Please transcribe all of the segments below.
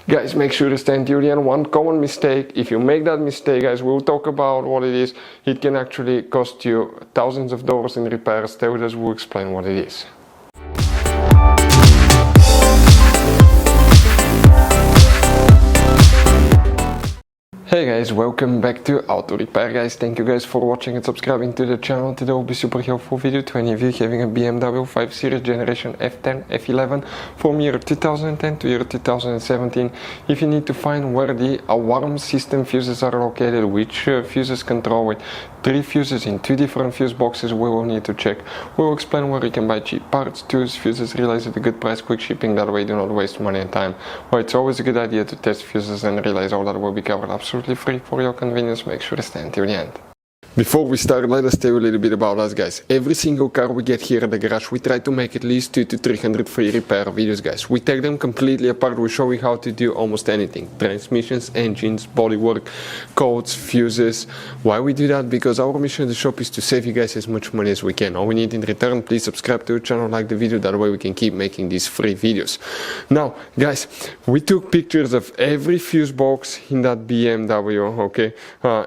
Guys, make sure to stay until the end. One common mistake, if you make that mistake, guys, we'll talk about what it is. It can actually cost you thousands of dollars in repairs. Stay with us, we'll explain what it is. Hey guys, welcome back to Auto Repair guys. Thank you guys for watching and subscribing to the channel. Today will be super helpful video to any of you having a BMW 5 Series generation F10 F11 from year 2010 to year 2017. If you need to find where the alarm system fuses are located, which fuses control it, 3 fuses in 2 different fuse boxes we will need to check. We will explain where you can buy cheap parts, tools, fuses, relays at a good price, quick shipping, that way you do not waste money and time. Well, it's always a good idea to test fuses and relays. All that will be covered absolutely free for your convenience. Make sure to stay until the end. Before we start, let us tell you a little bit about us guys. Every single car we get here at the garage, we try to make at least 200 to 300 free repair videos guys. We take them completely apart, we show you how to do almost anything. Transmissions, engines, bodywork, codes, fuses. Why we do that? Because our mission at the shop is to save you guys as much money as we can. All we need in return, please subscribe to the channel, like the video, that way we can keep making these free videos. Now guys, we took pictures of every fuse box in that BMW, okay?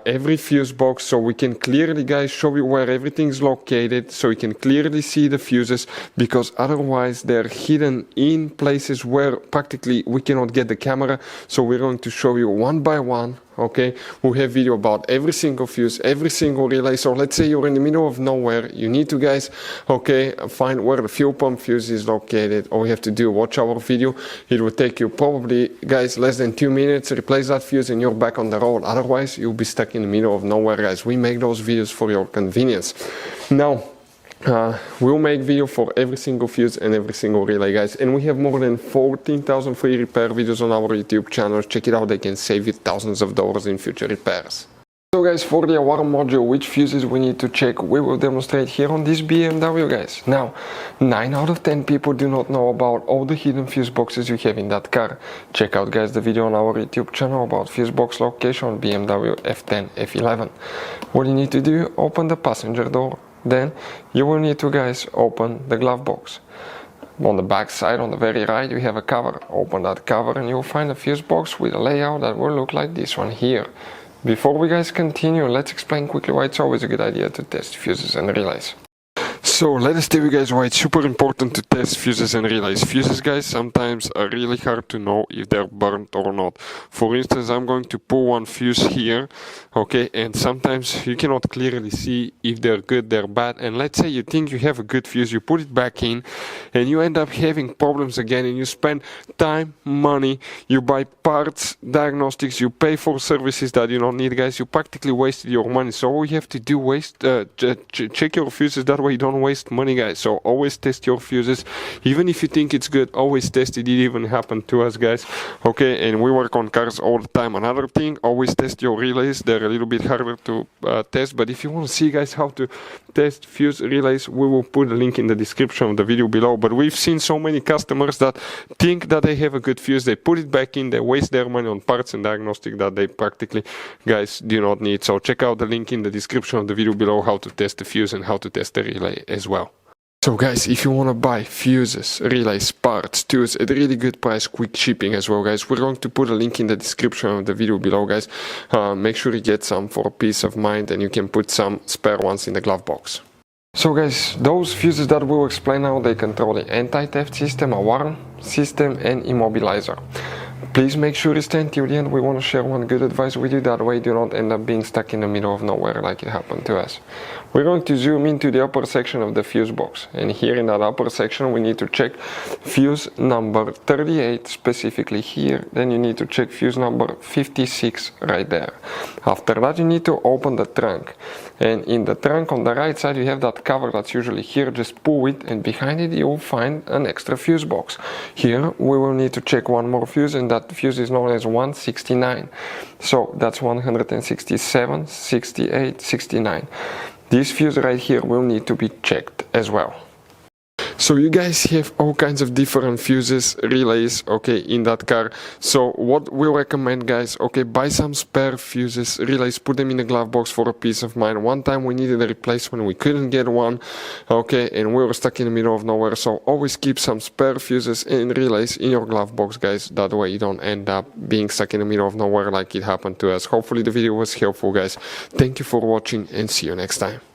Every fuse box, so we can clearly guys show you where everything is located, so you can clearly see the fuses, because otherwise they're hidden in places where practically we cannot get the camera. So we're going to show you one by one, okay? We have video about every single fuse, every single relay. So let's say you're in the middle of nowhere, you need to guys, okay, find where the fuel pump fuse is located. All you have to do, watch our video. It will take you probably guys less than 2 minutes, replace that fuse and you're back on the road. Otherwise you'll be stuck in the middle of nowhere guys. We make those videos for your convenience. Now we'll make video for every single fuse and every single relay guys, and we have more than 14,000 free repair videos on our YouTube channel. Check it out, they can save you thousands of dollars in future repairs. So guys, for the alarm module, which fuses we need to check, we will demonstrate here on this BMW guys. Now, 9 out of 10 people do not know about all the hidden fuse boxes you have in that car. Check out guys the video on our YouTube channel about fuse box location on BMW F10 F11. What you need to do, open the passenger door. Then you will need to guys open the glove box. On the back side, on the very right, you have a cover. Open that cover and you'll find a fuse box with a layout that will look like this one here. Before we guys continue, let's explain quickly why it's always a good idea to test fuses and relays. So let us tell you guys why it's super important to test fuses and relays. Fuses guys sometimes are really hard to know if they're burnt or not. For instance, I'm going to pull one fuse here, okay, and sometimes you cannot clearly see if they're good, they're bad. And let's say you think you have a good fuse, you put it back in and you end up having problems again, and you spend time, money, you buy parts, diagnostics, you pay for services that you don't need guys. You practically wasted your money. So all you have to do, check your fuses, that way you don't waste money guys. So always test your fuses, even if you think it's good, always test it. It even happened to us guys, okay? And we work on cars all the time. Another thing, always test your relays. They're a little bit harder to test, but if you want to see guys how to test fuse relays, we will put a link in the description of the video below. But we've seen so many customers that think that they have a good fuse, they put it back in, they waste their money on parts and diagnostic that they practically guys do not need. So check out the link in the description of the video below how to test the fuse and how to test the relay as well. So guys, if you want to buy fuses, relays, parts, tools at a really good price, quick shipping as well guys, we're going to put a link in the description of the video below guys. Make sure you get some for peace of mind, and you can put some spare ones in the glove box. So guys, those fuses that we'll explain now, they control the anti-theft system, alarm system and immobilizer. Please make sure you stay until the end. We want to share one good advice with you, that way you do not end up being stuck in the middle of nowhere like it happened to us. We're going to zoom into the upper section of the fuse box, and here in that upper section we need to check fuse number 38 specifically here. Then you need to check fuse number 56 right there. After that you need to open the trunk, and in the trunk on the right side you have that cover that's usually here. Just pull it and behind it you will find an extra fuse box. Here we will need to check one more fuse, and that fuse is known as 169. So that's 167, 68, 69. This fuse right here will need to be checked as well. So you guys have all kinds of different fuses, relays, okay, in that car. So what we recommend, guys, okay, buy some spare fuses, relays, put them in the glove box for a peace of mind. One time we needed a replacement, we couldn't get one, okay, and we were stuck in the middle of nowhere. So always keep some spare fuses and relays in your glove box, guys. That way you don't end up being stuck in the middle of nowhere like it happened to us. Hopefully the video was helpful, guys. Thank you for watching and see you next time.